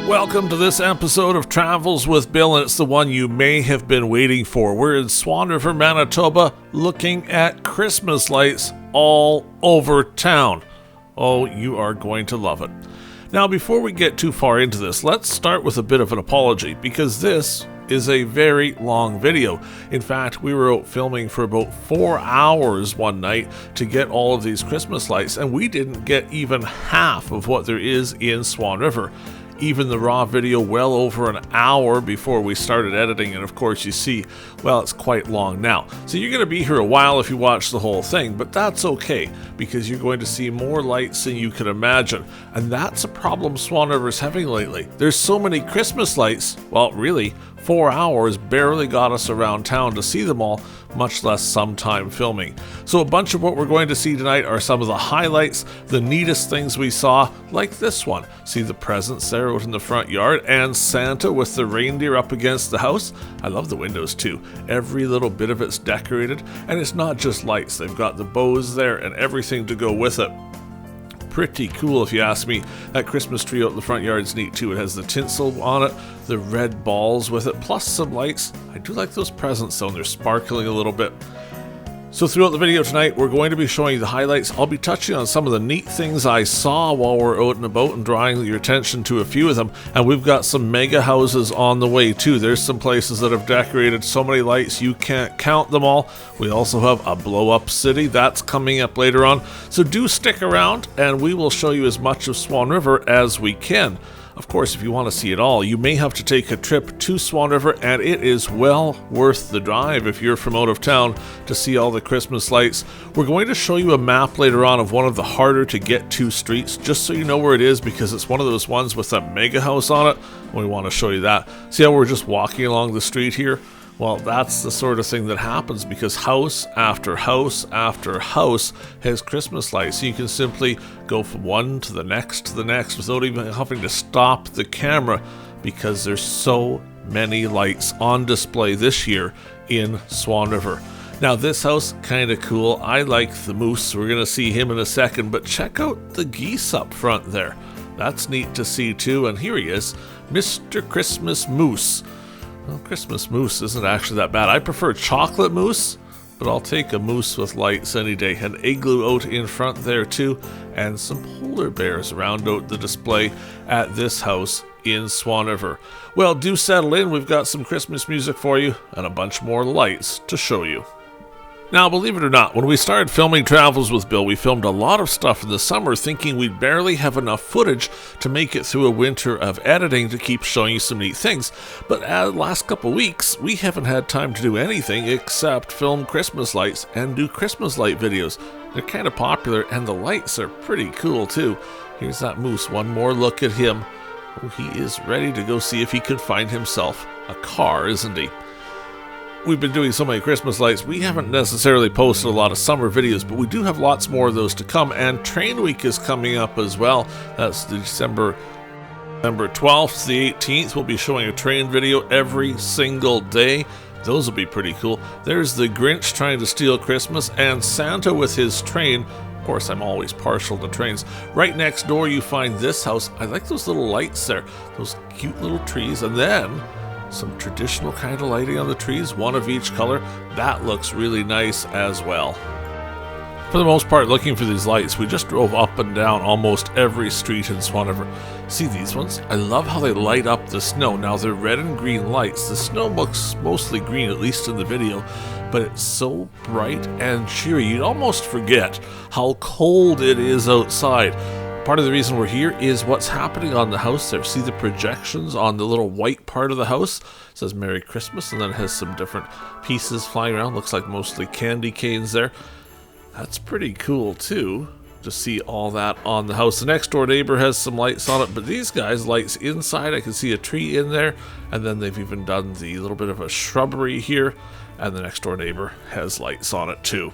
Welcome to this episode of Travels with Bill, and it's the one you may have been waiting for. We're in Swan River, Manitoba, looking at Christmas lights all over town. Oh, you are going to love it. Now, before we get too far into this, let's start with a bit of an apology, because this is a very long video. In fact, we were out filming for about 4 hours one night to get all of these Christmas lights, and we didn't get even half of what there is in Swan River. Even the raw video well over an hour before we started editing, and of course you see, well, it's quite long now. So you're going to be here a while if you watch the whole thing, but that's okay, because you're going to see more lights than you can imagine. And that's a problem Swan River's having lately. There's so many Christmas lights, well, really, 4 hours barely got us around town to see them all, much less some time filming. So a bunch of what we're going to see tonight are some of the highlights, the neatest things we saw, like this one. See the presents there out in the front yard, and Santa with the reindeer up against the house. I love the windows too. Every little bit of it's decorated, and it's not just lights. They've got the bows there and everything to go with it. Pretty cool if you ask me. That Christmas tree out in the front yard is neat too. It has the tinsel on it, the red balls with it, plus some lights. I do like those presents though, and they're sparkling a little bit. So throughout the video tonight, we're going to be showing you the highlights. I'll be touching on some of the neat things I saw while we're out and about and drawing your attention to a few of them. And we've got some mega houses on the way too. There's some places that have decorated so many lights you can't count them all. We also have a blow-up city that's coming up later on. So do stick around and we will show you as much of Swan River as we can. Of course, if you want to see it all, you may have to take a trip to Swan River, and it is well worth the drive if you're from out of town to see all the Christmas lights. We're going to show you a map later on of one of the harder to get to streets, just so you know where it is, because it's one of those ones with a mega house on it. We want to show you that. See how we're just walking along the street here? Well, that's the sort of thing that happens because house after house after house has Christmas lights. So you can simply go from one to the next without even having to stop the camera, because there's so many lights on display this year in Swan River. Now this house, kind of cool. I like the moose. We're going to see him in a second, but check out the geese up front there. That's neat to see too. And here he is, Mr. Christmas Moose. Well, Christmas moose isn't actually that bad. I prefer chocolate mousse, but I'll take a moose with lights any day. An igloo out in front there too, and some polar bears round out the display at this house in Swan River. Well, do settle in. We've got some Christmas music for you and a bunch more lights to show you. Now, believe it or not, when we started filming Travels with Bill, we filmed a lot of stuff in the summer thinking we'd barely have enough footage to make it through a winter of editing to keep showing you some neat things. But the last couple weeks, we haven't had time to do anything except film Christmas lights and do Christmas light videos. They're kind of popular, and the lights are pretty cool too. Here's that moose. One more look at him. Oh, he is ready to go see if he can find himself a car, isn't he? We've been doing so many Christmas lights, we haven't necessarily posted a lot of summer videos, but we do have lots more of those to come, and Train Week is coming up as well. That's December 12th to the 18th. We'll be showing a train video every single day. Those will be pretty cool. There's the Grinch trying to steal Christmas, and Santa with his train. Of course, I'm always partial to trains. Right next door you find this house. I like those little lights there, those cute little trees, and then some traditional kind of lighting on the trees, one of each color. That looks really nice as well. For the most part, looking for these lights, we just drove up and down almost every street in Swan River. See these ones? I love how they light up the snow. Now they're red and green lights. The snow looks mostly green, at least in the video, but it's so bright and cheery. You'd almost forget how cold it is outside. Part of the reason we're here is what's happening on the house there. See the projections on the little white part of the house? It says Merry Christmas, and then it has some different pieces flying around. Looks like mostly candy canes there. That's pretty cool too, to see all that on the house. The next door neighbor has some lights on it, but these guys, lights inside. I can see a tree in there, and then they've even done the little bit of a shrubbery here, and the next door neighbor has lights on it too.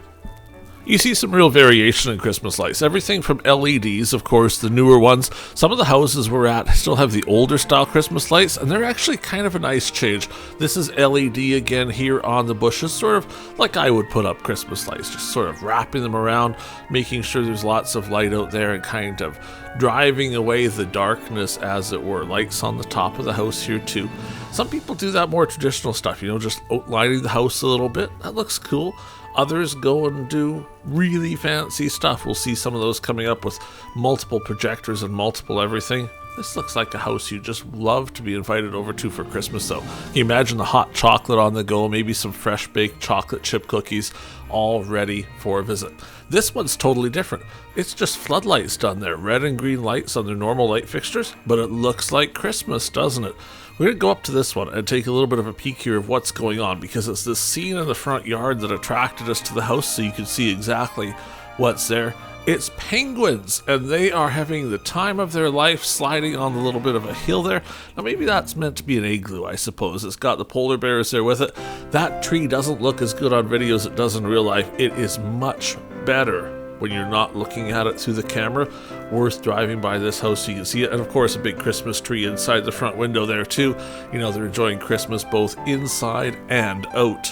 You see some real variation in Christmas lights. Everything from LEDs, of course, the newer ones. Some of the houses we're at still have the older style Christmas lights, and they're actually kind of a nice change. This is LED again here on the bushes, sort of like I would put up Christmas lights, just sort of wrapping them around, making sure there's lots of light out there and kind of driving away the darkness, as it were. Lights on the top of the house here too. Some people do that more traditional stuff, just outlining the house a little bit. That looks cool. Others go and do really fancy stuff. We'll see some of those coming up with multiple projectors and multiple everything. This looks like a house you just love to be invited over to for Christmas, though. Can you imagine the hot chocolate on the go, maybe some fresh baked chocolate chip cookies, all ready for a visit. This one's totally different. It's just floodlights done there, red and green lights on their normal light fixtures, but it looks like Christmas, doesn't it? We're going to go up to this one and take a little bit of a peek here of what's going on, because it's this scene in the front yard that attracted us to the house, so you can see exactly what's there. It's penguins, and they are having the time of their life sliding on a little bit of a hill there. Now, maybe that's meant to be an igloo, I suppose. It's got the polar bears there with it. That tree doesn't look as good on video as it does in real life. It is much better when you're not looking at it through the camera. Worth driving by this house so you can see it. And of course, a big Christmas tree inside the front window there too. They're enjoying Christmas both inside and out.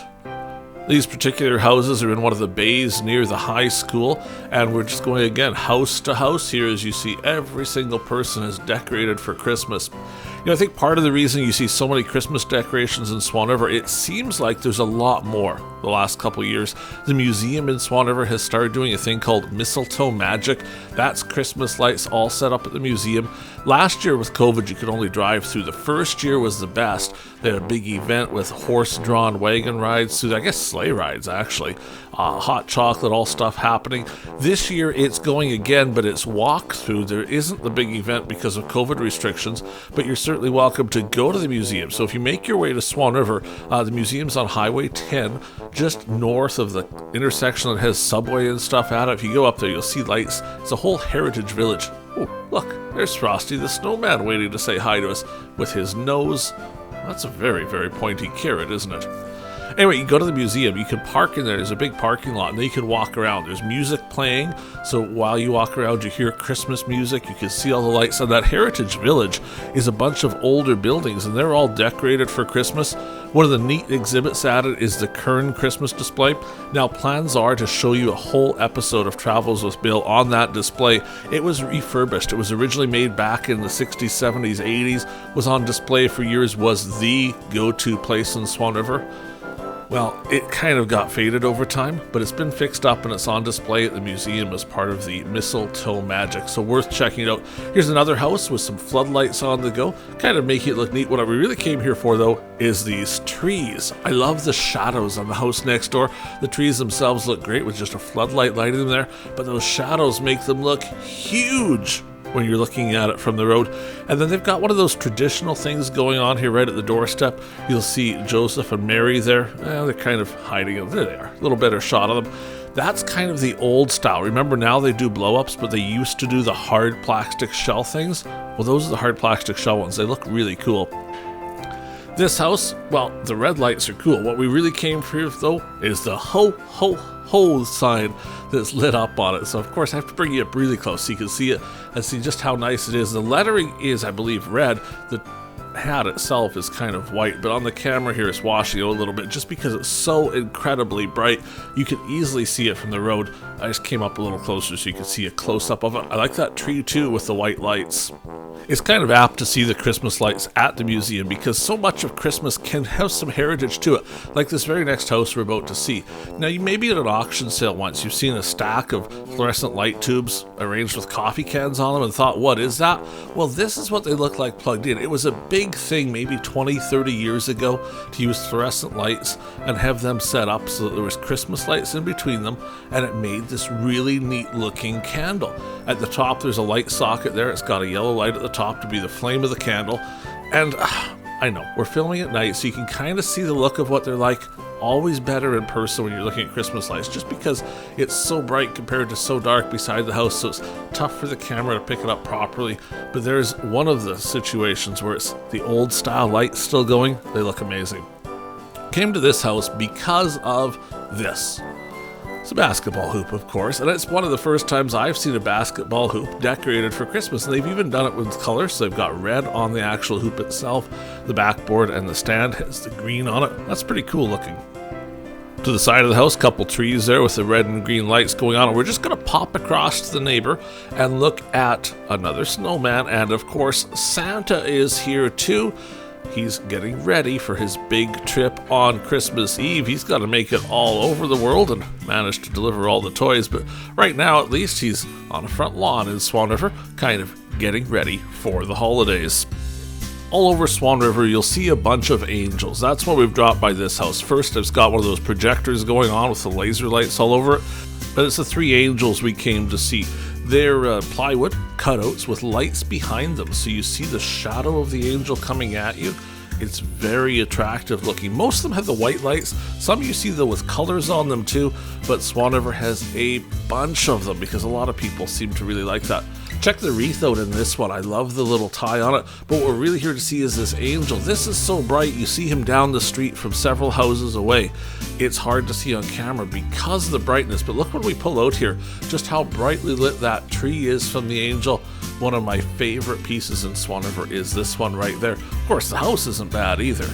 These particular houses are in one of the bays near the high school, and we're just going again house to house here. As you see, every single person is decorated for Christmas. I think part of the reason you see so many Christmas decorations in Swan River, it seems like there's a lot more the last couple years. The museum in Swan River has started doing a thing called Mistletoe Magic. That's Christmas lights all set up at the museum. Last year with COVID, you could only drive through. The first year was the best. They had a big event with horse-drawn wagon rides, I guess sleigh rides actually. Hot chocolate, all stuff happening. This year it's going again, but it's walk-through. There isn't the big event because of COVID restrictions, but you're certainly welcome to go to the museum. So if you make your way to Swan River, the museum's on Highway 10, just north of the intersection that has Subway and stuff at it. If you go up there, you'll see lights. It's a whole heritage village. Oh, look, there's Frosty the Snowman waiting to say hi to us with his nose. That's a very, very pointy carrot, isn't it? Anyway, you go to the museum, you can park in there. There's a big parking lot, and then you can walk around. There's music playing, so while you walk around, you hear Christmas music. You can see all the lights. And that Heritage Village is a bunch of older buildings, and they're all decorated for Christmas. One of the neat exhibits at it is the Kern Christmas display. Now, plans are to show you a whole episode of Travels with Bill on that display. It was refurbished. It was originally made back in the 60s, 70s, 80s, was on display for years, was the go-to place in Swan River. Well, it kind of got faded over time, but it's been fixed up and it's on display at the museum as part of the Mistletoe Magic, so worth checking it out. Here's another house with some floodlights on the go, kind of making it look neat. What we really came here for, though, is these trees. I love the shadows on the house next door. The trees themselves look great with just a floodlight lighting them there, but those shadows make them look huge when you're looking at it from the road. And then they've got one of those traditional things going on here right at the doorstep. You'll see Joseph and Mary there. They're kind of hiding. There they are. A little better shot of them. That's kind of the old style. Remember, now they do blow-ups, but they used to do the hard plastic shell things. Well, those are the hard plastic shell ones. They look really cool. This house, well, the red lights are cool. What we really came for, though, is the ho, ho, ho sign that's lit up on it. So, of course, I have to bring you up really close so you can see it and see just how nice it is. The lettering is, I believe, red. The hat itself is kind of white, but on the camera here it's washing out a little bit just because it's so incredibly bright. You can easily see it from the road. I just came up a little closer so you can see a close-up of it. I like that tree too with the white lights. It's kind of apt to see the Christmas lights at the museum because so much of Christmas can have some heritage to it, like this very next house we're about to see. Now, you may be at an auction sale once, you've seen a stack of fluorescent light tubes arranged with coffee cans on them and thought, what is that? Well, this is what they look like plugged in. It was a big thing maybe 20, 30 years ago to use fluorescent lights and have them set up so that there was Christmas lights in between them, and it made this really neat looking candle. At the top there's a light socket there. It's got a yellow light at the top to be the flame of the candle, and I know we're filming at night so you can kind of see the look of what they're like. Always better in person when you're looking at Christmas lights just because it's so bright compared to so dark beside the house, so it's tough for the camera to pick it up properly. But there's one of the situations where it's the old style lights still going. They look amazing. Came to this house because of this. It's a basketball hoop, of course, and it's one of the first times I've seen a basketball hoop decorated for Christmas. And they've even done it with colors, so they've got red on the actual hoop itself. The backboard and the stand has the green on it. That's pretty cool looking. To the side of the house, couple trees there with the red and green lights going on. And we're just going to pop across to the neighbor and look at another snowman. And of course, Santa is here too. He's getting ready for his big trip on Christmas Eve. He's got to make it all over the world and manage to deliver all the toys. But right now, at least, he's on a front lawn in Swan River, kind of getting ready for the holidays. All over Swan River, you'll see a bunch of angels. That's what we've dropped by this house. First, it's got one of those projectors going on with the laser lights all over it. But it's the three angels we came to see. They're plywood cutouts with lights behind them, so you see the shadow of the angel coming at you. It's very attractive looking. Most of them have the white lights. Some you see though with colors on them too, but Swan River has a bunch of them because a lot of people seem to really like that. Check the wreath out in this one. I love the little tie on it, but what we're really here to see is this angel. This is so bright, you see him down the street from several houses away. It's hard to see on camera because of the brightness, but look when we pull out here, just how brightly lit that tree is from the angel. One of my favorite pieces in Swan River is this one right there. Of course, the house isn't bad either.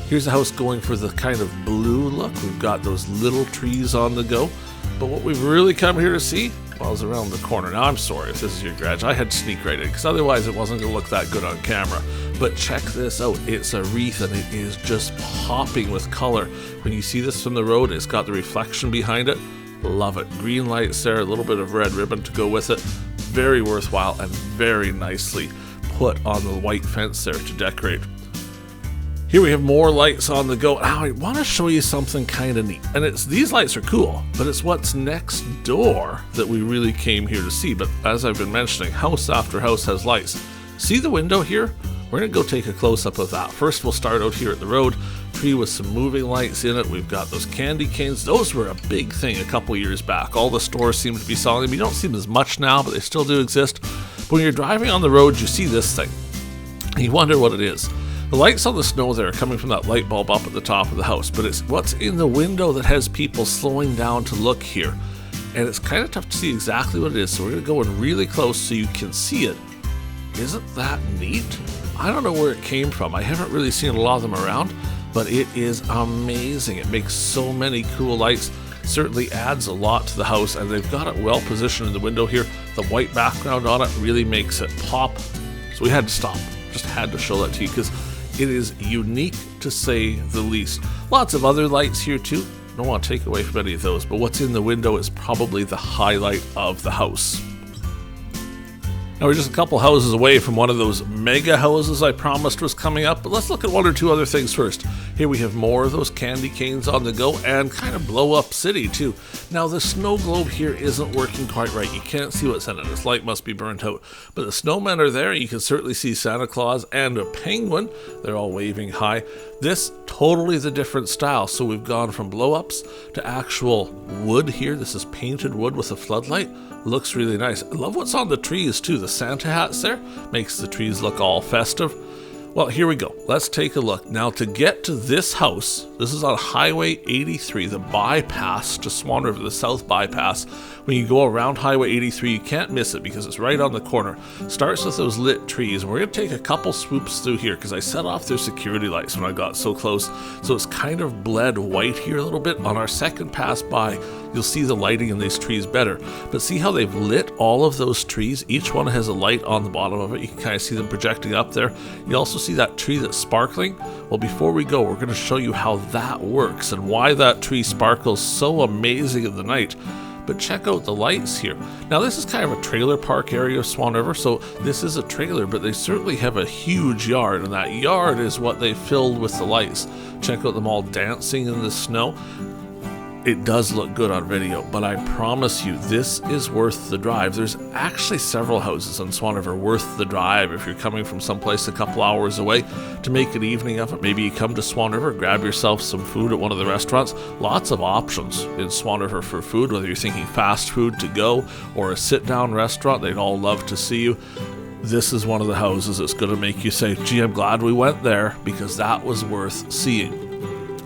Here's the house going for the kind of blue look. We've got those little trees on the go, but what we've really come here to see, well, is around the corner. Now, I'm sorry if this is your garage. I had to sneak right in because otherwise it wasn't going to look that good on camera. But check this out. It's a wreath and it is just popping with color. When you see this from the road, it's got the reflection behind it. Love it. Green lights there, a little bit of red ribbon to go with it. Very worthwhile and very nicely put on the white fence there to decorate. Here we have more lights on the go. Now I want to show you something kind of neat. And these lights are cool, but it's what's next door that we really came here to see. But as I've been mentioning, house after house has lights. See the window here? We're going to go take a close-up of that. First, we'll start out here at the road. Tree with some moving lights in it. We've got those candy canes. Those were a big thing a couple years back. All the stores seem to be selling them. You don't see them as much now, but they still do exist. But when you're driving on the road, you see this thing. And you wonder what it is. The lights on the snow there are coming from that light bulb up at the top of the house, but it's what's in the window that has people slowing down to look here. And it's kind of tough to see exactly what it is, so we're going to go in really close so you can see it. Isn't that neat? I don't know where it came from. I haven't really seen a lot of them around, but it is amazing. It makes so many cool lights. Certainly adds a lot to the house, and they've got it well positioned in the window here. The white background on it really makes it pop. So we had to stop. Just had to show that to you because it is unique to say the least. Lots of other lights here too. Don't want to take away from any of those, but what's in the window is probably the highlight of the house. Now we're just a couple houses away from one of those mega houses I promised was coming up, but let's look at one or two other things first. Here we have more of those candy canes on the go and kind of blow up city too. Now the snow globe here isn't working quite right. You can't see what's in it. This light must be burnt out. But the snowmen are there. You can certainly see Santa Claus and a penguin. They're all waving hi. This totally the different style. So we've gone from blow ups to actual wood here. This is painted wood with a floodlight. Looks really nice. I love what's on the trees too. The Santa hats there makes the trees look all festive. Well, here we go. Let's take a look. Now to get to this house, this is on Highway 83, the bypass to Swan River, the south bypass. When you go around Highway 83, you can't miss it because it's right on the corner. Starts with those lit trees, and we're going to take a couple swoops through here because I set off their security lights when I got so close. So it's kind of bled white here a little bit. On our second pass by, you'll see the lighting in these trees better. But see how they've lit all of those trees? Each one has a light on the bottom of it. You can kind of see them projecting up there. You also see that tree that's sparkling. Well, before we go, we're going to show you how that works and why that tree sparkles so amazing in the night. But check out the lights here. Now this is kind of a trailer park area of Swan River, so this is a trailer, but they certainly have a huge yard, and that yard is what they filled with the lights. Check out them all dancing in the snow. It does look good on video, but I promise you, this is worth the drive. There's actually several houses in Swan River worth the drive if you're coming from someplace a couple hours away to make an evening of it. Maybe you come to Swan River, grab yourself some food at one of the restaurants. Lots of options in Swan River for food, whether you're thinking fast food to go or a sit-down restaurant. They'd all love to see you. This is one of the houses that's going to make you say, gee, I'm glad we went there because that was worth seeing.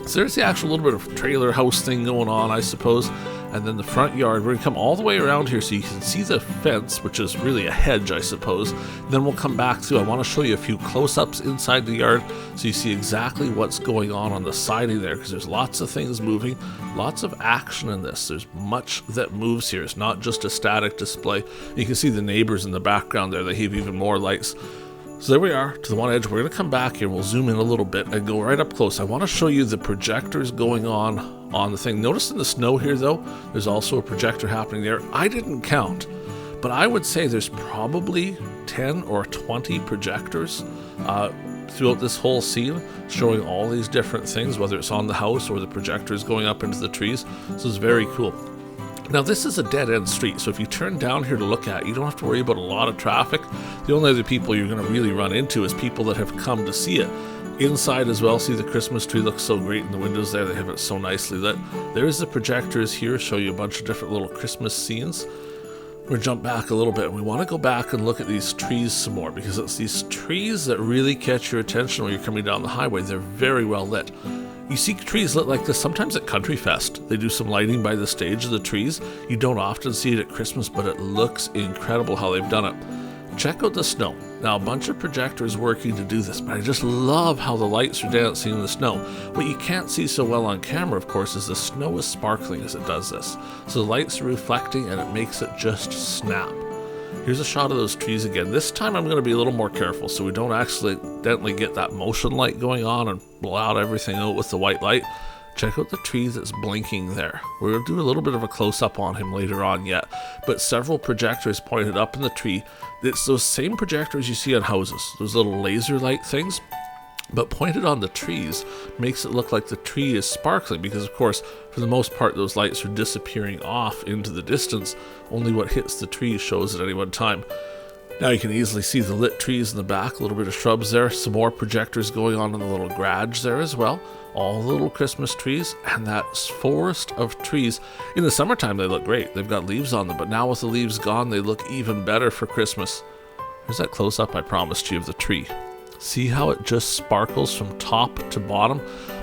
So there's the actual little bit of trailer house thing going on, I suppose. and then the front yard. We're going to come all the way around here so you can see the fence, which is really a hedge, I suppose. Then we'll come back through. I want to show you a few close-ups inside the yard so you see exactly what's going on the siding there, because there's lots of things moving, lots of action in this. There's much that moves here. It's not just a static display. You can see the neighbors in the background there. They have even more lights. So there we are to the one edge. We're going to come back here. We'll zoom in a little bit and go right up close. I want to show you the projectors going on the thing. Notice in the snow here, though, there's also a projector happening there. I didn't count, but I would say there's probably 10 or 20 projectors throughout this whole scene, showing all these different things, whether it's on the house or the projectors going up into the trees. So it's very cool. Now this is a dead-end street, so if you turn down here to look at it, you don't have to worry about a lot of traffic. The only other people you're going to really run into is people that have come to see it. Inside as well, see the Christmas tree looks so great in the windows there. They have it so nicely lit. There's the projectors here, show you a bunch of different little Christmas scenes. We'll jump back a little bit, and we want to go back and look at these trees some more, because it's these trees that really catch your attention when you're coming down the highway. They're very well lit. You see trees lit like this sometimes at Country Fest. They do some lighting by the stage of the trees. You don't often see it at Christmas, but it looks incredible how they've done it. Check out the snow. Now, a bunch of projectors working to do this, but I just love how the lights are dancing in the snow. What you can't see so well on camera, of course, is the snow is sparkling as it does this. So the lights are reflecting and it makes it just snap. Here's a shot of those trees again. This time I'm going to be a little more careful so we don't accidentally get that motion light going on and blow out everything out with the white light. Check out the tree that's blinking there. We're going to do a little bit of a close-up on him later on yet, but several projectors pointed up in the tree. It's those same projectors you see on houses, those little laser light things, but pointed on the trees makes it look like the tree is sparkling, because of course for the most part those lights are disappearing off into the distance. Only what hits the tree shows at any one time. Now you can easily see the lit trees in the back, a little bit of shrubs there, some more projectors going on in the little garage there as well. All the little Christmas trees, and that forest of trees. In the summertime they look great, they've got leaves on them, but now with the leaves gone they look even better for Christmas. Here's that close-up I promised you of the tree. See how it just sparkles from top to bottom?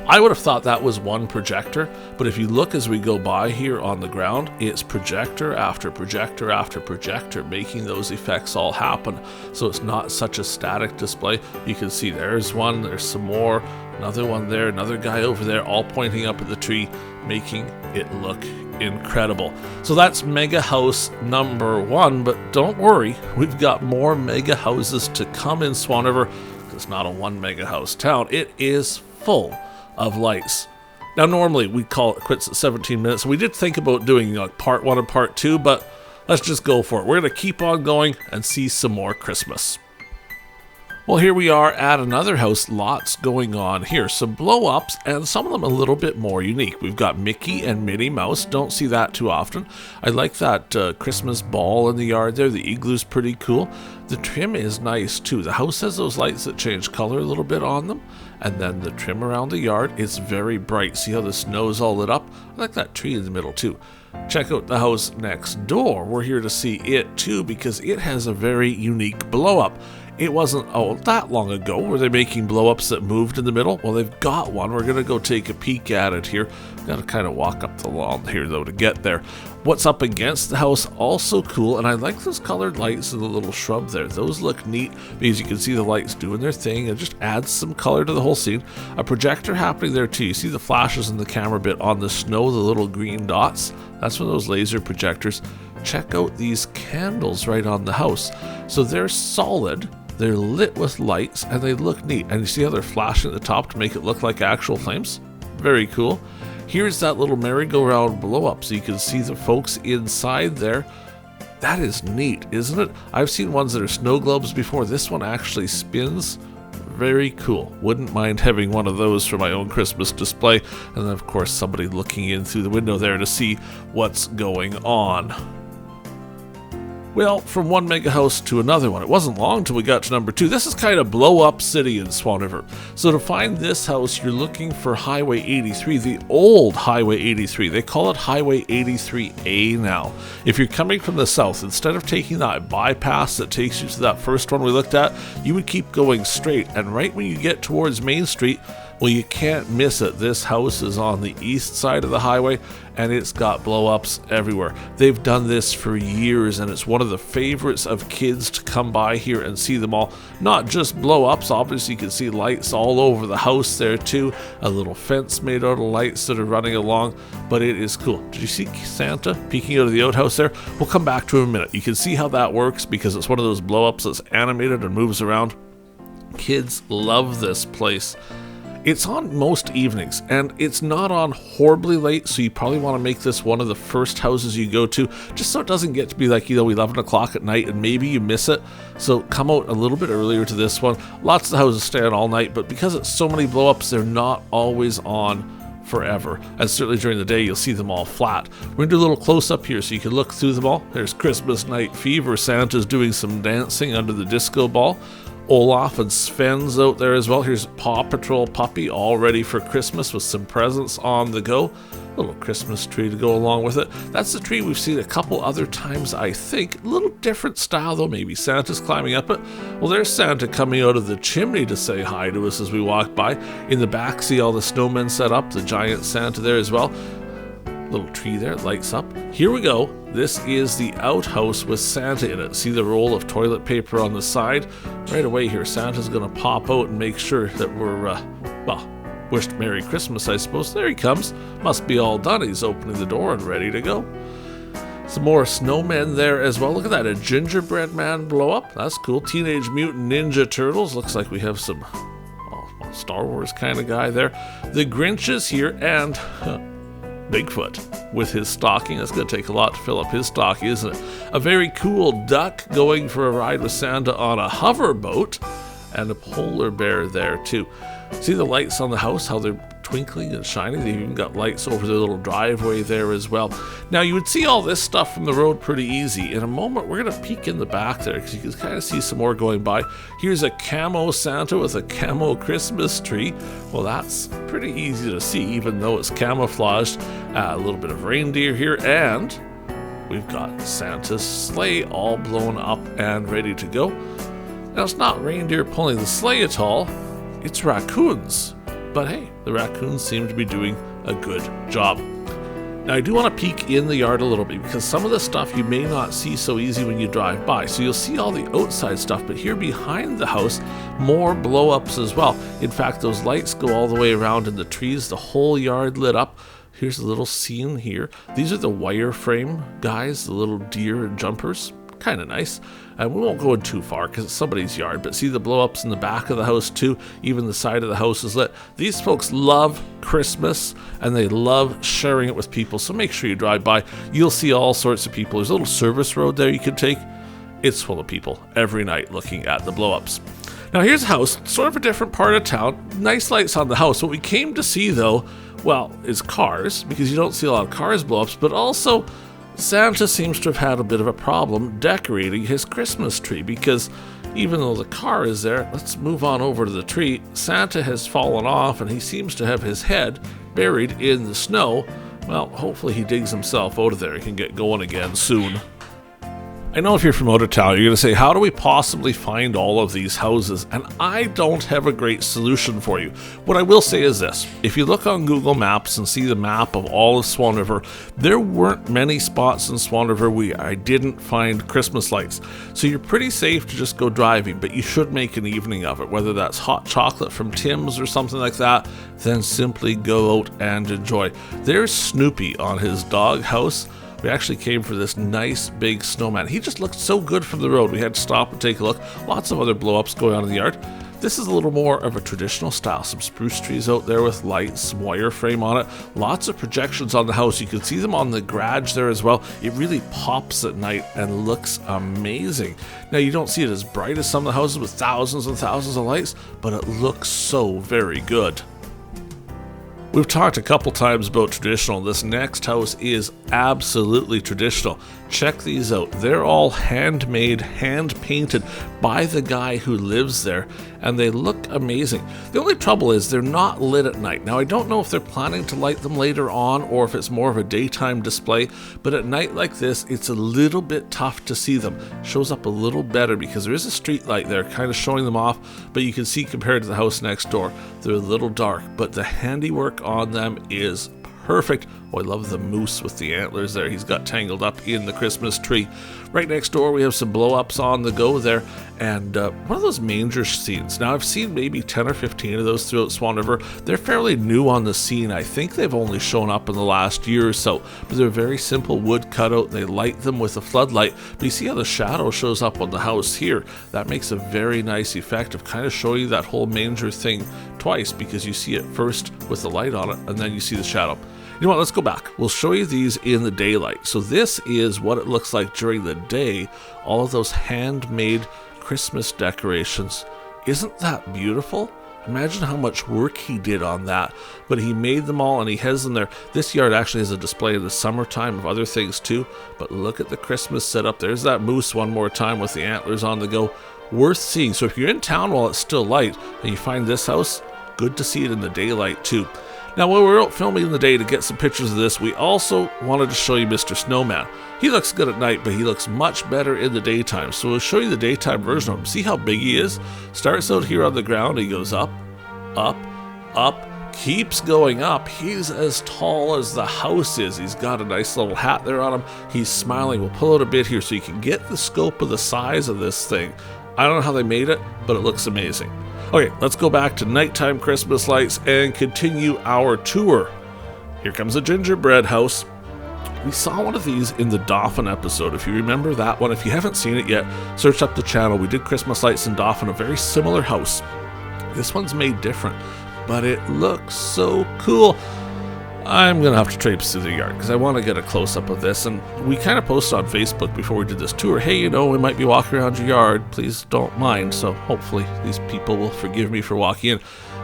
I would have thought that was one projector, but if you look as we go by here on the ground, it's projector after projector after projector making those effects all happen. So it's not such a static display. You can see there's one, there's some more, another one there, another guy over there, all pointing up at the tree, making it look incredible. So that's Mega House number 1, but don't worry, we've got more mega houses to come in Swan River. It's not a one mega house town. It is full of lights. Now normally we'd call it quits at 17 minutes. We did think about doing part 1 and part 2, but let's just go for it. We're going to keep on going and see some more Christmas. Well, here we are at another house, lots going on here. Some blow-ups, and some of them a little bit more unique. We've got Mickey and Minnie Mouse. Don't see that too often. I like that Christmas ball in the yard there. The igloo's pretty cool. The trim is nice too. The house has those lights that change color a little bit on them. And then the trim around the yard is very bright. See how the snow is all lit up? I like that tree in the middle too. Check out the house next door. We're here to see it too because it has a very unique blow-up. It wasn't that long ago were they making blow-ups that moved in the middle. Well, they've got one. We're going to go take a peek at it here. Got to kind of walk up the lawn here, though, to get there. What's up against the house, also cool. And I like those colored lights in the little shrub there. Those look neat because you can see the lights doing their thing. It just adds some color to the whole scene. A projector happening there, too. You see the flashes in the camera bit on the snow, the little green dots. That's one of those laser projectors. Check out these candles right on the house. So they're solid. They're lit with lights and they look neat. And you see how they're flashing at the top to make it look like actual flames? Very cool. Here's that little merry-go-round blow-up so you can see the folks inside there. That is neat, isn't it? I've seen ones that are snow globes before. This one actually spins. Very cool. Wouldn't mind having one of those for my own Christmas display. And then, of course, somebody looking in through the window there to see what's going on. Well, from one mega house to another one. It wasn't long till we got to number 2. This is kind of blow-up city in Swan River. So to find this house, you're looking for Highway 83, the old Highway 83. They call it Highway 83A now. If you're coming from the south, instead of taking that bypass that takes you to that first one we looked at, you would keep going straight. And right when you get towards Main Street, Well, you can't miss it. This house is on the east side of the highway, and it's got blow-ups everywhere. They've done this for years, and it's one of the favorites of kids to come by here and see them all. Not just blow-ups, obviously you can see lights all over the house there too. A little fence made out of lights that are running along, but it is cool. Did you see Santa peeking out of the outhouse there? We'll come back to it in a minute. You can see how that works because it's one of those blow-ups that's animated and moves around. Kids love this place. It's on most evenings, and it's not on horribly late, so you probably want to make this one of the first houses you go to, just so it doesn't get to be like, 11 o'clock at night, and maybe you miss it. So come out a little bit earlier to this one. Lots of the houses stay on all night, but because it's so many blow-ups, they're not always on forever. And certainly during the day, you'll see them all flat. We're going to do a little close-up here so you can look through them all. There's Christmas Night Fever. Santa's doing some dancing under the disco ball. Olaf and Sven's out there as well. Here's Paw Patrol Puppy, all ready for Christmas with some presents on the go. A little Christmas tree to go along with it. That's the tree we've seen a couple other times, I think. A little different style though, maybe. Santa's climbing up it. Well, there's Santa coming out of the chimney to say hi to us as we walk by. In the back, see all the snowmen set up. The giant Santa there as well. Little tree there, lights up. Here we go. This is the outhouse with Santa in it. See the roll of toilet paper on the side? Right away here, Santa's going to pop out and make sure that we're, wished Merry Christmas, I suppose. There he comes. Must be all done. He's opening the door and ready to go. Some more snowmen there as well. Look at that, a gingerbread man blow up. That's cool. Teenage Mutant Ninja Turtles. Looks like we have some Star Wars kind of guy there. The Grinch is here, and Bigfoot with his stocking. That's going to take a lot to fill up his stocking, isn't it? A very cool duck going for a ride with Santa on a hoverboat, and a polar bear there too. See the lights on the house, how they're twinkling and shining? They've even got lights over the little driveway there as well. Now you would see all this stuff from the road pretty easy. In a moment we're going to peek in the back there because you can kind of see some more going by. Here's a camo Santa with a camo Christmas tree. Well, that's pretty easy to see even though it's camouflaged. A little bit of reindeer here, and we've got Santa's sleigh all blown up and ready to go. Now it's not reindeer pulling the sleigh at all, it's raccoons. But hey, the raccoons seem to be doing a good job. Now I do want to peek in the yard a little bit because some of the stuff you may not see so easy when you drive by. So you'll see all the outside stuff, but here behind the house, more blow-ups as well. In fact, those lights go all the way around in the trees, the whole yard lit up. Here's a little scene here. These are the wireframe guys, the little deer and jumpers. Kind of nice. And we won't go in too far because it's somebody's yard, but see the blow-ups in the back of the house too. Even the side of the house is lit. These folks love Christmas and they love sharing it with people, so make sure you drive by. You'll see all sorts of people. There's a little service road there you can take. It's full of people every night looking at the blow-ups. Now here's a house, sort of a different part of town. Nice lights on the house. What we came to see though, well, is cars, because you don't see a lot of cars blow-ups, but also Santa seems to have had a bit of a problem decorating his Christmas tree, because even though the car is there, let's move on over to the tree, Santa has fallen off and he seems to have his head buried in the snow. Well, hopefully he digs himself out of there. He can get going again soon. I know if you're from out of town, you're going to say, how do we possibly find all of these houses? And I don't have a great solution for you. What I will say is this. If you look on Google Maps and see the map of all of Swan River, there weren't many spots in Swan River where I didn't find Christmas lights. So you're pretty safe to just go driving, but you should make an evening of it, whether that's hot chocolate from Tim's or something like that, then simply go out and enjoy. There's Snoopy on his dog house. We actually came for this nice big snowman. He just looked so good from the road. We had to stop and take a look. Lots of other blow-ups going on in the yard. This is a little more of a traditional style. Some spruce trees out there with lights, some wireframe on it. Lots of projections on the house. You can see them on the garage there as well. It really pops at night and looks amazing. Now, you don't see it as bright as some of the houses with thousands and thousands of lights, but it looks so very good. We've talked a couple times about traditional. This next house is absolutely traditional. Check these out. They're all handmade, hand painted by the guy who lives there, and they look amazing. The only trouble is they're not lit at night. Now, I don't know if they're planning to light them later on or if it's more of a daytime display, but at night like this, it's a little bit tough to see them. Shows up a little better because there is a street light there kind of showing them off, but you can see compared to the house next door, they're a little dark, but the handiwork on them is perfect. Oh, I love the moose with the antlers there. He's got tangled up in the Christmas tree. Right next door, we have some blow-ups on the go there, and one of those manger scenes. Now, I've seen maybe 10 or 15 of those throughout Swan River. They're fairly new on the scene. I think they've only shown up in the last year or so, but they're very simple wood cutout. They light them with a floodlight, but you see how the shadow shows up on the house here. That makes a very nice effect of kind of showing you that whole manger thing twice, because you see it first with the light on it, and then you see the shadow. You know what, let's go back. We'll show you these in the daylight. So this is what it looks like during the day. All of those handmade Christmas decorations. Isn't that beautiful? Imagine how much work he did on that. But he made them all and he has them there. This yard actually has a display in the summertime of other things too. But look at the Christmas setup. There's that moose one more time with the antlers on the go. Worth seeing. So if you're in town while it's still light and you find this house, good to see it in the daylight too. Now, while we were out filming in the day to get some pictures of this, we also wanted to show you Mr. Snowman. He looks good at night, but he looks much better in the daytime. So we'll show you the daytime version of him. See how big he is? Starts out here on the ground. He goes up, up, up, keeps going up. He's as tall as the house is. He's got a nice little hat there on him. He's smiling. We'll pull out a bit here so you can get the scope of the size of this thing. I don't know how they made it, but it looks amazing. Okay, let's go back to nighttime Christmas lights and continue our tour. Here comes a gingerbread house. We saw one of these in the Dauphin episode, if you remember that one. If you haven't seen it yet, search up the channel. We did Christmas lights in Dauphin, a very similar house. This one's made different, but it looks so cool. I'm going to have to traipse through the yard because I want to get a close-up of this. And we kind of posted on Facebook before we did this tour, hey, you know, we might be walking around your yard. Please don't mind. So hopefully these people will forgive me for walking in.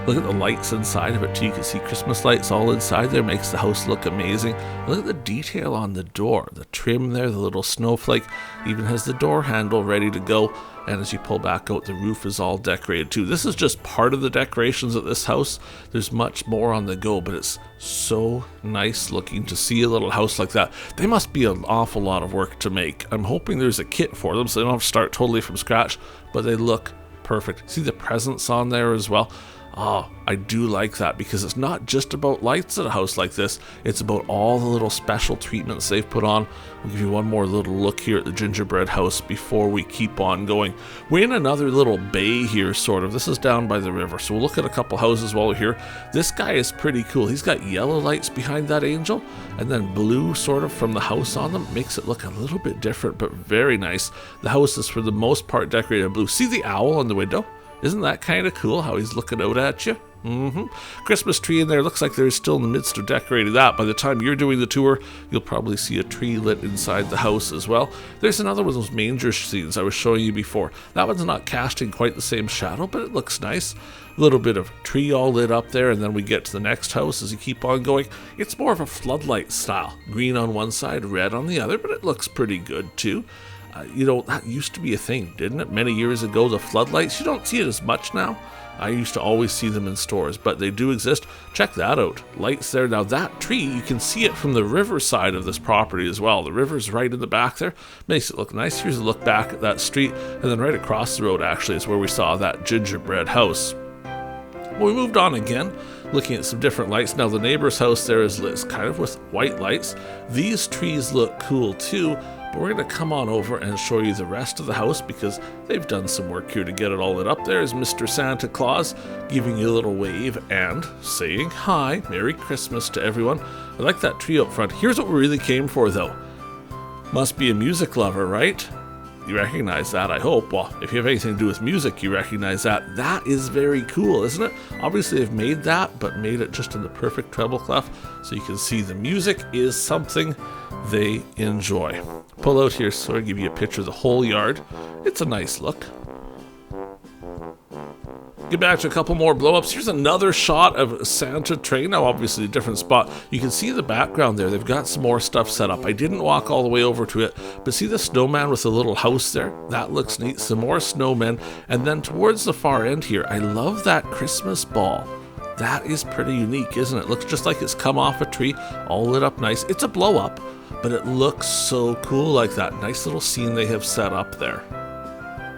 Look at the lights inside of it too. You can see Christmas lights all inside there. Makes the house look amazing. Look at the detail on the door. The trim there, the little snowflake. Even has the door handle ready to go. And as you pull back out, the roof is all decorated too. This is just part of the decorations at this house. There's much more on the go, but it's so nice looking to see a little house like that. They must be an awful lot of work to make. I'm hoping there's a kit for them so they don't have to start totally from scratch, but they look perfect. See the presents on there as well. Oh, I do like that because it's not just about lights at a house like this. It's about all the little special treatments they've put on. We'll give you one more little look here at the gingerbread house before we keep on going. We're in another little bay here, sort of. This is down by the river, so we'll look at a couple houses while we're here. This guy is pretty cool. He's got yellow lights behind that angel, and then blue sort of from the house on them. Makes it look a little bit different, but very nice. The house is for the most part decorated in blue. See the owl on the window? Isn't that kind of cool how he's looking out at you? Christmas tree in there. Looks like they're still in the midst of decorating that. By the time you're doing the tour, you'll probably see a tree lit inside the house as well. There's another one of those manger scenes I was showing you before. That one's not casting quite the same shadow, but it looks nice. A little bit of tree all lit up there, and then we get to the next house as you keep on going. It's more of a floodlight style. Green on one side, red on the other, but it looks pretty good too. You know, that used to be a thing, didn't it? Many years ago, the floodlights, you don't see it as much now. I used to always see them in stores, but they do exist. Check that out. Lights there. Now that tree, you can see it from the river side of this property as well. The river's right in the back there. Makes it look nice. Here's a look back at that street, and then right across the road actually is where we saw that gingerbread house. Well, we moved on again, looking at some different lights. Now the neighbor's house there is lit kind of with white lights. These trees look cool too. But we're going to come on over and show you the rest of the house because they've done some work here to get it all lit up. There's Mr. Santa Claus giving you a little wave and saying hi, Merry Christmas to everyone. I like that tree up front. Here's what we really came for though. Must be a music lover, right? You recognize that, I hope. Well, if you have anything to do with music, you recognize that. That is very cool, isn't it? Obviously, they've made that, but made it just in the perfect treble clef, so you can see the music is something they enjoy. Pull out here so I give you a picture of the whole yard. It's a nice look. Get back to a couple more blow-ups. Here's another shot of Santa train. Now, obviously, a different spot. You can see the background there. They've got some more stuff set up. I didn't walk all the way over to it, but see the snowman with the little house there? That looks neat. Some more snowmen. And then towards the far end here, I love that Christmas ball. That is pretty unique, isn't it? Looks just like it's come off a tree, all lit up nice. It's a blow-up, but it looks so cool like that. Nice little scene they have set up there.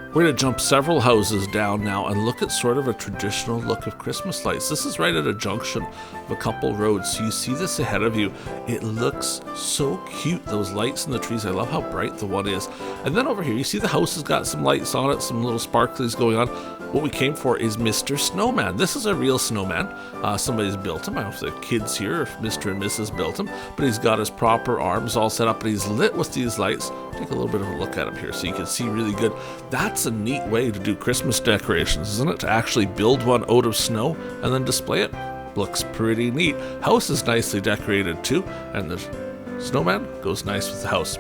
We're going to jump several houses down now and look at sort of a traditional look of Christmas lights. This is right at a junction of a couple roads, so you see this ahead of you. It looks so cute, those lights in the trees. I love how bright the one is. And then over here, you see the house has got some lights on it, some little sparklies going on. What we came for is Mr. Snowman. This is a real snowman. Somebody's built him. I don't know if the kids here, if Mr. and Mrs. built him, but he's got his proper arms all set up and he's lit with these lights. Take a little bit of a look at him here so you can see really good. That's a neat way to do Christmas decorations, isn't it? To actually build one out of snow and then display it. Looks pretty neat. House is nicely decorated too, and the snowman goes nice with the house.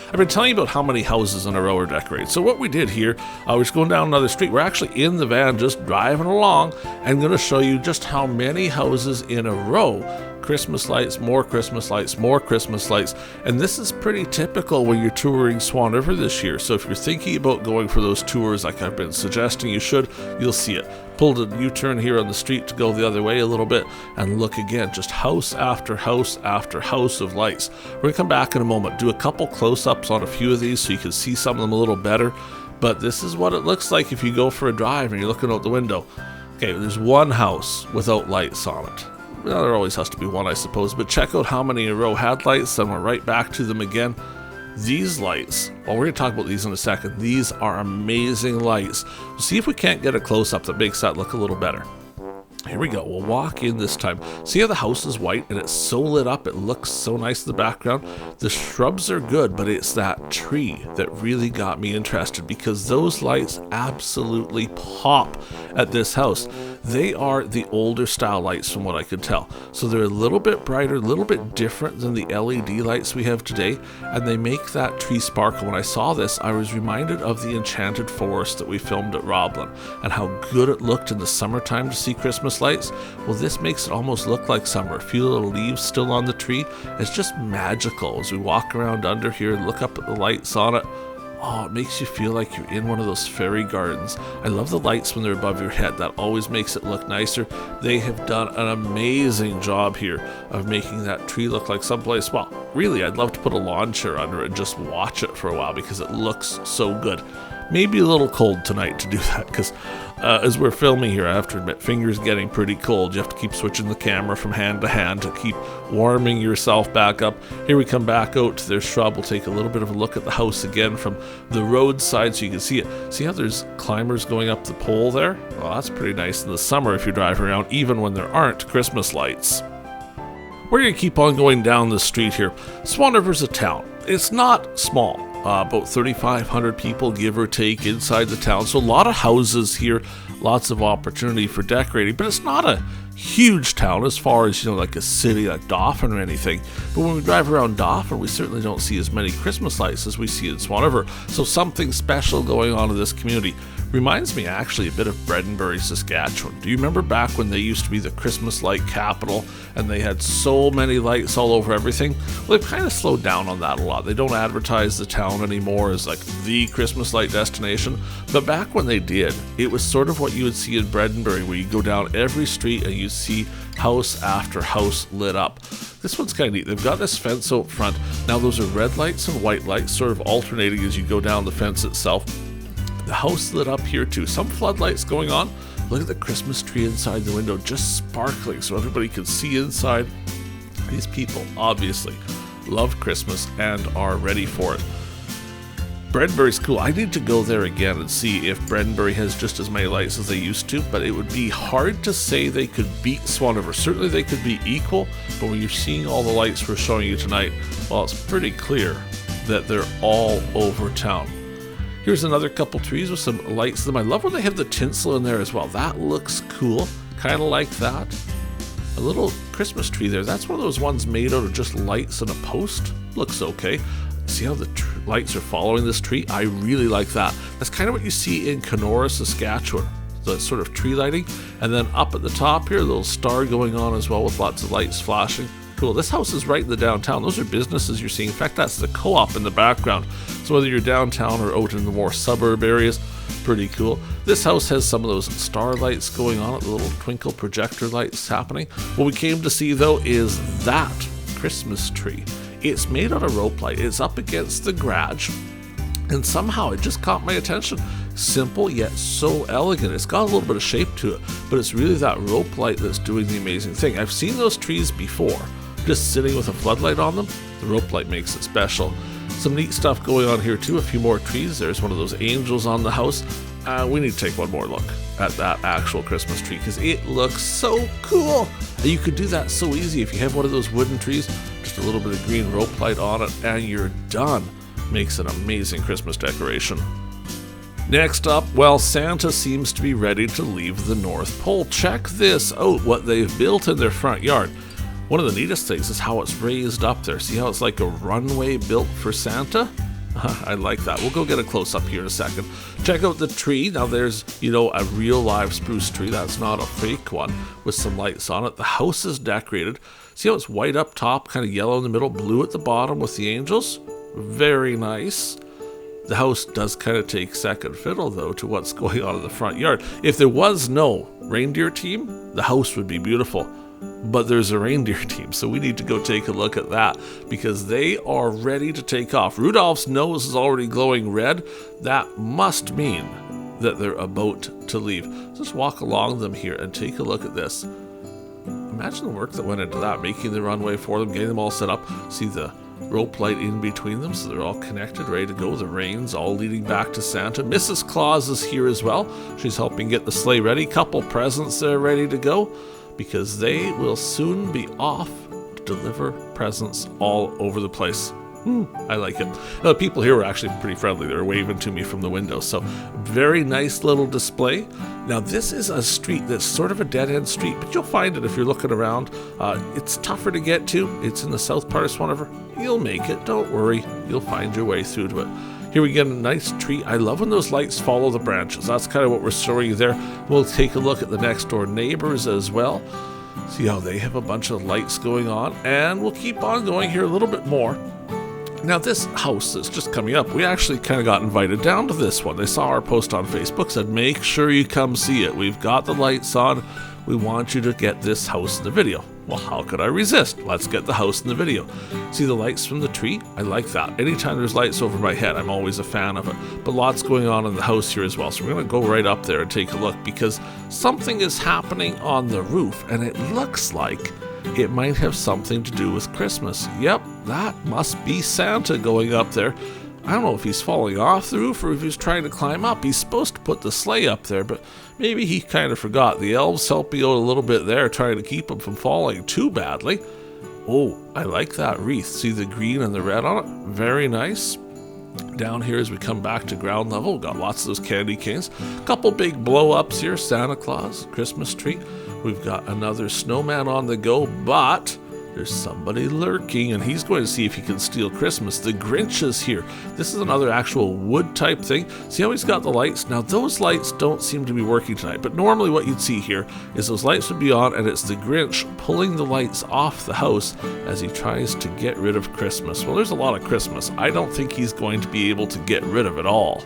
I've been telling you about how many houses in a row are decorated. So what we did here, we're just going down another street. We're actually in the van just driving along and going to show you just how many houses in a row. Christmas lights, more Christmas lights, more Christmas lights. And this is pretty typical when you're touring Swan River this year. So if you're thinking about going for those tours like I've been suggesting you should, you'll see it. Pulled a U-turn here on the street to go the other way a little bit and look again, just house after house after house of lights. We're going to come back in a moment, do a couple close-ups on a few of these so you can see some of them a little better. But this is what it looks like if you go for a drive and you're looking out the window. Okay, there's one house without lights on it. Well, there always has to be one, I suppose, but check out how many in a row had lights, then we're right back to them again. These lights, well, we're going to talk about these in a second. These are amazing lights. We'll see if we can't get a close-up that makes that look a little better. Here we go. We'll walk in this time. See how the house is white and it's so lit up. It looks so nice in the background. The shrubs are good, but it's that tree that really got me interested because those lights absolutely pop at this house. They are the older style lights from what I could tell. So they're a little bit brighter, a little bit different than the LED lights we have today, and they make that tree sparkle. When I saw this, I was reminded of the Enchanted Forest that we filmed at Roblin and how good it looked in the summertime to see Christmas lights. Well, this makes it almost look like summer. A few little leaves still on the tree. It's just magical as we walk around under here and look up at the lights on it. Oh, it makes you feel like you're in one of those fairy gardens. I love the lights when they're above your head. That always makes it look nicer. They have done an amazing job here of making that tree look like someplace. Well, really, I'd love to put a lawn chair under it and just watch it for a while because it looks so good. Maybe a little cold tonight to do that because as we're filming here, I have to admit, fingers getting pretty cold. You have to keep switching the camera from hand to hand to keep warming yourself back up. Here we come back out to their shrub. We'll take a little bit of a look at the house again from the roadside so you can see it. See how there's climbers going up the pole there? Well, that's pretty nice in the summer if you're driving around, even when there aren't Christmas lights. We're going to keep on going down the street here. Swan River's a town. It's not small. About 3,500 people, give or take, inside the town. So a lot of houses here, lots of opportunity for decorating. But it's not a huge town as far as, like a city like Dauphin or anything. But when we drive around Dauphin, we certainly don't see as many Christmas lights as we see in Swan River. So something special going on in this community. Reminds me actually a bit of Bredenbury, Saskatchewan. Do you remember back when they used to be the Christmas light capital and they had so many lights all over everything? Well, they've kind of slowed down on that a lot. They don't advertise the town anymore as like the Christmas light destination. But back when they did, it was sort of what you would see in Bredenbury, where you go down every street and you see house after house lit up. This one's kind of neat. They've got this fence out front. Now those are red lights and white lights sort of alternating as you go down the fence itself. The house lit up here too. Some floodlights going on. Look at the Christmas tree inside the window, just sparkling so everybody can see inside. These people obviously love Christmas and are ready for it. Bredenbury's cool. I need to go there again and see if Bredenbury has just as many lights as they used to, but it would be hard to say they could beat Swan River. Certainly they could be equal, but when you're seeing all the lights we're showing you tonight, well, it's pretty clear that they're all over town. Here's another couple trees with some lights in them. I love when they have the tinsel in there as well. That looks cool. Kind of like that. A little Christmas tree there. That's one of those ones made out of just lights and a post. Looks okay. See how the lights are following this tree? I really like that. That's kind of what you see in Kenora, Saskatchewan. the sort of tree lighting. And then up at the top here, a little star going on as well with lots of lights flashing. Cool. This house is right in the downtown. Those are businesses you're seeing. In fact, that's the co-op in the background. So whether you're downtown or out in the more suburb areas, pretty cool. This house has some of those star lights going on, the little twinkle projector lights happening. What we came to see though is that Christmas tree. It's made out of rope light. It's up against the garage, and somehow it just caught my attention. Simple yet so elegant. It's got a little bit of shape to it, but it's really that rope light that's doing the amazing thing. I've seen those trees before, just sitting with a floodlight on them. The rope light makes it special. Some neat stuff going on here too. A few more trees. There's one of those angels on the house. We need to take one more look at that actual Christmas tree because it looks so cool. And you could do that so easy if you have one of those wooden trees, just a little bit of green rope light on it, and you're done. Makes an amazing Christmas decoration. Next up, well, Santa seems to be ready to leave the North Pole. Check this out, what they've built in their front yard. One of the neatest things is how it's raised up there. See how it's like a runway built for Santa? I like that. We'll go get a close-up here in a second. Check out the tree. Now there's, a real live spruce tree. That's not a fake one with some lights on it. The house is decorated. See how it's white up top, kind of yellow in the middle, blue at the bottom with the angels? Very nice. The house does kind of take second fiddle, though, to what's going on in the front yard. If there was no reindeer team, the house would be beautiful. But there's a reindeer team, so we need to go take a look at that because they are ready to take off. Rudolph's nose is already glowing red. That must mean that they're about to leave. Let's walk along them here and take a look at this. Imagine the work that went into that, making the runway for them, getting them all set up. See the rope light in between them, so they're all connected, ready to go. The reins all leading back to Santa. Mrs. Claus is here as well. She's helping get the sleigh ready. Couple presents there ready to go, because they will soon be off to deliver presents all over the place. I like it. The people here were actually pretty friendly. They were waving to me from the window. So very nice little display. Now this is a street that's sort of a dead-end street, but you'll find it if you're looking around. It's tougher to get to. It's in the south part of Swan River. You'll make it. Don't worry. You'll find your way through to it. Here we get a nice tree. I love when those lights follow the branches. That's kind of what we're showing you there. We'll take a look at the next door neighbors as well. See how they have a bunch of lights going on. And we'll keep on going here a little bit more. Now this house that's just coming up, we actually kind of got invited down to this one. They saw our post on Facebook, said make sure you come see it. We've got the lights on. We want you to get this house in the video. Well, how could I resist? Let's get the house in the video. See the lights from the tree? I like that. Anytime there's lights over my head, I'm always a fan of it. But lots going on in the house here as well. So we're going to go right up there and take a look because something is happening on the roof and it looks like it might have something to do with Christmas. Yep, that must be Santa going up there. I don't know if he's falling off the roof or if he's trying to climb up. He's supposed to put the sleigh up there, but maybe he kind of forgot. The elves help me out a little bit there, trying to keep him from falling too badly. Oh, I like that wreath. See the green and the red on it? Very nice. Down here as we come back to ground level, we've got lots of those candy canes. A couple big blow-ups here. Santa Claus, Christmas tree. We've got another snowman on the go, but there's somebody lurking, and he's going to see if he can steal Christmas. The Grinch is here. This is another actual wood type thing. See how he's got the lights? Now, those lights don't seem to be working tonight, but normally what you'd see here is those lights would be on, and it's the Grinch pulling the lights off the house as he tries to get rid of Christmas. Well, there's a lot of Christmas. I don't think he's going to be able to get rid of it all.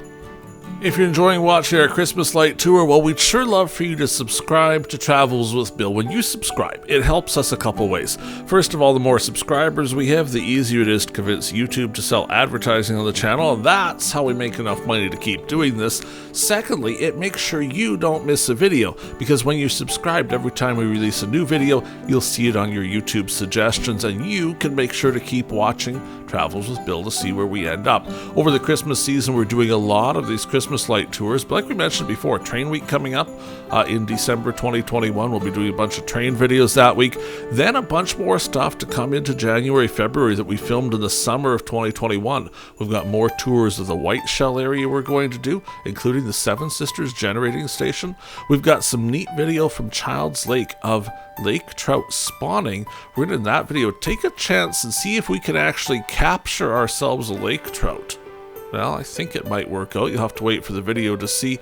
If you're enjoying watching our Christmas light tour, well, we'd sure love for you to subscribe to Travels with Bill. When you subscribe, it helps us a couple ways. First of all, the more subscribers we have, the easier it is to convince YouTube to sell advertising on the channel, and that's how we make enough money to keep doing this. Secondly, it makes sure you don't miss a video, because when you're subscribed, every time we release a new video, you'll see it on your YouTube suggestions, and you can make sure to keep watching Travels with Bill to see where we end up. Over the Christmas season, we're doing a lot of these Christmas light tours, but like we mentioned before, Train Week coming up in December 2021. We'll be doing a bunch of train videos that week. Then a bunch more stuff to come into January, February that we filmed in the summer of 2021. We've got more tours of the White Shell area we're going to do, including the Seven Sisters Generating Station. We've got some neat video from Child's Lake of lake trout spawning. We're going to, in that video, take a chance and see if we can actually capture ourselves a lake trout. Well, I think it might work out. You'll have to wait for the video to see.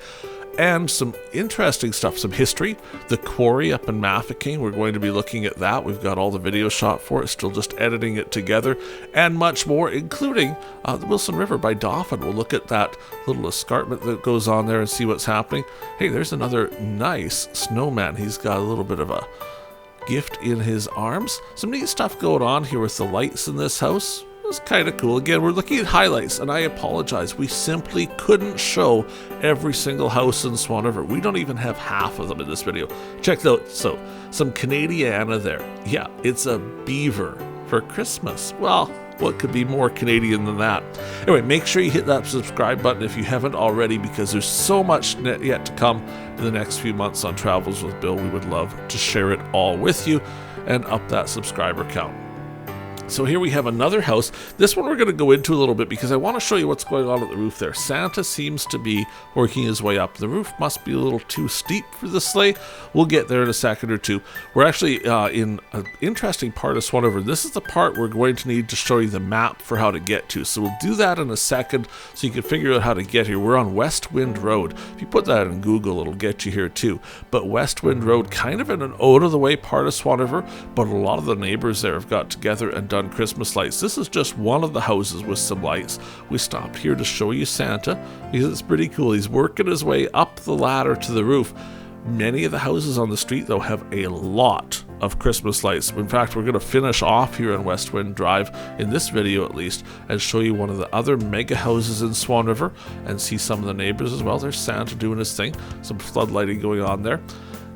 and some interesting stuff, some history. The quarry up in Mafeking, we're going to be looking at that. We've got all the video shot for it, still just editing it together, and much more, including the Wilson River by Dauphin. We'll look at that little escarpment that goes on there and see what's happening. Hey, there's another nice snowman. He's got a little bit of a gift in his arms. Some neat stuff going on here with the lights in this house. It was kind of cool. Again, we're looking at highlights, and I apologize. We simply couldn't show every single house in Swan River. We don't even have half of them in this video. Check it out. So, some Canadiana there. Yeah, it's a beaver for Christmas. Well, what could be more Canadian than that? Anyway, make sure you hit that subscribe button if you haven't already, because there's so much yet to come in the next few months on Travels with Bill. We would love to share it all with you and up that subscriber count. So here we have another house. This one we're going to go into a little bit because I want to show you what's going on at the roof there. Santa seems to be working his way up. The roof must be a little too steep for the sleigh. We'll get there in a second or two. We're actually in an interesting part of Swan River. This is the part we're going to need to show you the map for how to get to. So we'll do that in a second so you can figure out how to get here. We're on West Wind Road. If you put that in Google, it'll get you here too. But West Wind Road, kind of in an out-of-the-way part of Swan River, but a lot of the neighbors there have got together and done Christmas lights. This is just one of the houses with some lights. We stopped here to show you Santa because it's pretty cool. He's working his way up the ladder to the roof. Many of the houses on the street, though, have a lot of Christmas lights. In fact, we're going to finish off here on West Wind Drive, in this video at least, and show you one of the other mega houses in Swan River and see some of the neighbors as well. There's Santa doing his thing. Some floodlighting going on there.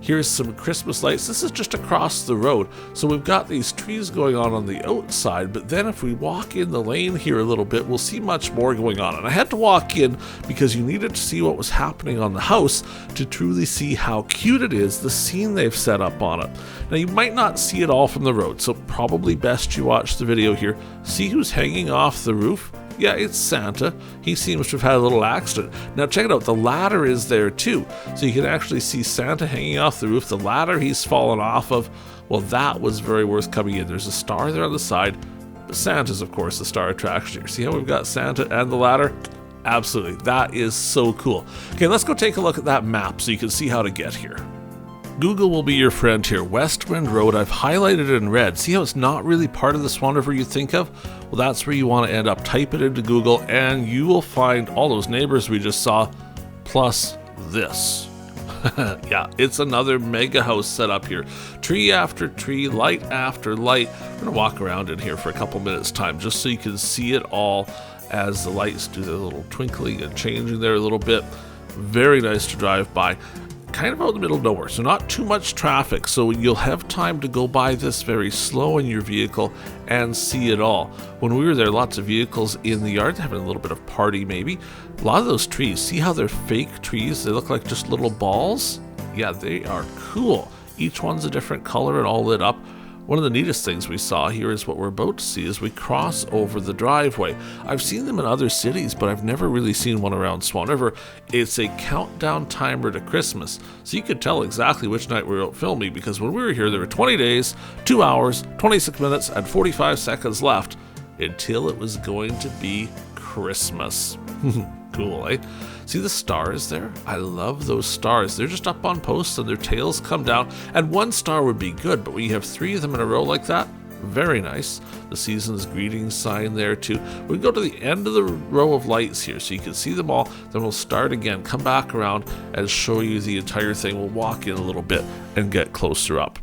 Here's some Christmas lights. This is just across the road. So we've got these trees going on the outside, but then if we walk in the lane here a little bit, we'll see much more going on. And I had to walk in because you needed to see what was happening on the house to truly see how cute it is, the scene they've set up on it. Now, you might not see it all from the road, so probably best you watch the video here. See who's hanging off the roof? Yeah, it's Santa. He seems to have had a little accident. Now check it out, the ladder is there too. So you can actually see Santa hanging off the roof. The ladder he's fallen off of, well, that was very worth coming in. There's a star there on the side, but Santa's, of course, the star attraction here. See how we've got Santa and the ladder? Absolutely, that is so cool. Okay, let's go take a look at that map so you can see how to get here. Google will be your friend here. West Wind Road, I've highlighted it in red. See how it's not really part of the Swan River you think of? Well, that's where you want to end up. Type it into Google and you will find all those neighbors we just saw, plus this. Yeah, it's another mega house set up here. Tree after tree, light after light. We're going to walk around in here for a couple minutes time just so you can see it all as the lights do their little twinkling and changing there a little bit. Very nice to drive by. Kind of out in the middle of nowhere, so not too much traffic, so you'll have time to go by this very slow in your vehicle and see it all. When we were there, lots of vehicles in the yard having a little bit of party maybe. A lot of those trees, see how they're fake trees? They look like just little balls? Yeah, they are cool. Each one's a different color and all lit up. One of the neatest things we saw here is what we're about to see as we cross over the driveway. I've seen them in other cities, but I've never really seen one around Swan River. It's a countdown timer to Christmas, so you could tell exactly which night we were out filming, because when we were here, there were 20 days, 2 hours, 26 minutes, and 45 seconds left until it was going to be Christmas. Cool, eh? See the stars there? I love those stars. They're just up on posts and their tails come down, and one star would be good, but when you have 3 of them in a row like that, very nice. The season's greetings sign there too. We go to the end of the row of lights here so you can see them all. Then we'll start again, come back around and show you the entire thing. We'll walk in a little bit and get closer up.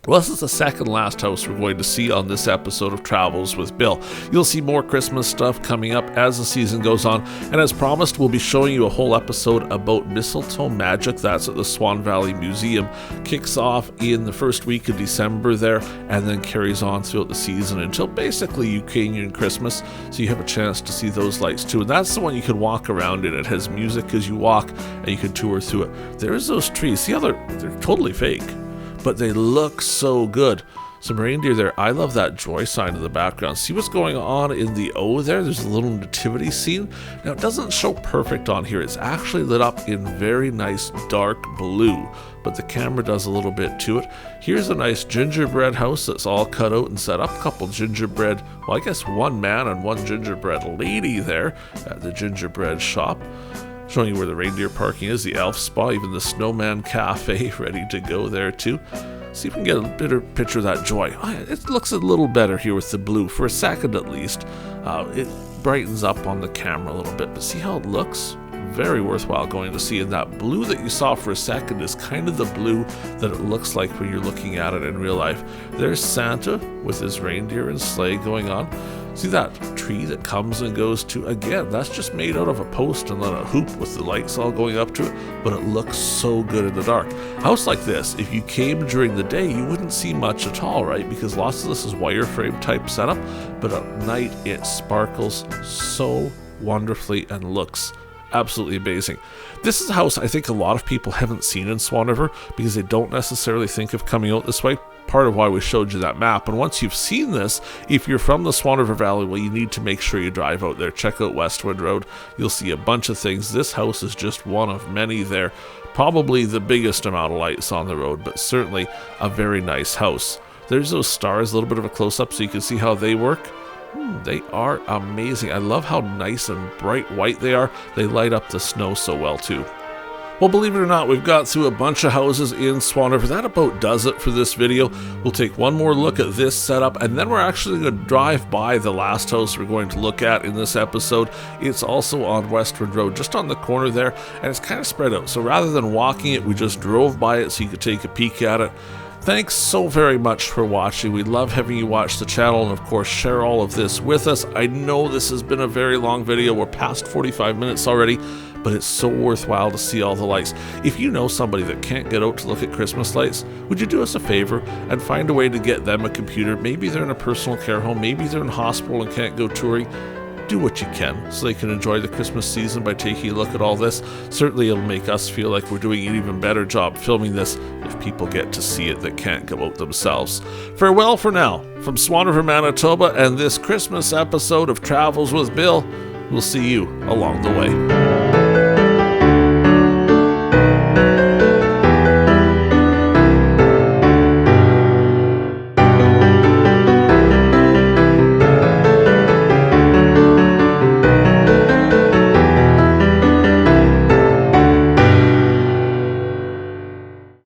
Well, this is the second last house we're going to see on this episode of Travels with Bill. You'll see more Christmas stuff coming up as the season goes on, and as promised, we'll be showing you a whole episode about mistletoe magic. That's at the Swan Valley Museum. Kicks off in the first week of December there, and then carries on throughout the season until basically Ukrainian Christmas, so you have a chance to see those lights too. And that's the one you can walk around in. It has music as you walk, and you can tour through it. There's those trees. See how they're totally fake, but they look so good. Some reindeer there. I love that joy sign in the background. See what's going on in the O there? There's a little nativity scene. Now, it doesn't show perfect on here. It's actually lit up in very nice dark blue, but the camera does a little bit to it. Here's a nice gingerbread house that's all cut out and set up. A couple gingerbread, well, I guess one man and one gingerbread lady there at the gingerbread shop. Showing you where the reindeer parking is, the elf spa, even the snowman cafe ready to go there too. See if we can get a better picture of that joy. It looks a little better here with the blue, for a second at least. It brightens up on the camera a little bit, but see how it looks? Very worthwhile going to see. And that blue that you saw for a second is kind of the blue that it looks like when you're looking at it in real life. There's Santa with his reindeer and sleigh going on. See that tree that comes and goes to? Again, that's just made out of a post and then a hoop with the lights all going up to it, but it looks so good in the dark. A house like this, if you came during the day, you wouldn't see much at all, right? Because lots of this is wireframe type setup, but at night it sparkles so wonderfully and looks absolutely amazing. This is a house I think a lot of people haven't seen in Swan River because they don't necessarily think of coming out this way. Part of why we showed you that map. And once you've seen this, if you're from the Swan River Valley, well, you need to make sure you drive out there. Check out Westwood Road. You'll see a bunch of things. This house is just one of many there. Probably the biggest amount of lights on the road, but certainly a very nice house. There's those stars, a little bit of a close-up so you can see how they work. They are amazing. I love how nice and bright white they are. They light up the snow so well too. Well, believe it or not, we've got through a bunch of houses in Swan River. That about does it for this video. We'll take one more look at this setup, and then we're actually going to drive by the last house we're going to look at in this episode. It's also on Westwood Road, just on the corner there, and it's kind of spread out. So rather than walking it, we just drove by it so you could take a peek at it. Thanks so very much for watching. We love having you watch the channel and of course share all of this with us. I know this has been a very long video. We're past 45 minutes already, but it's so worthwhile to see all the lights. If you know somebody that can't get out to look at Christmas lights, would you do us a favor and find a way to get them a computer? Maybe they're in a personal care home, maybe they're in hospital and can't go touring. Do what you can so they can enjoy the Christmas season by taking a look at all this. Certainly it'll make us feel like we're doing an even better job filming this if people get to see it that can't go out themselves. Farewell for now from Swan River, Manitoba, and this Christmas episode of Travels with Bill. We'll see you along the way.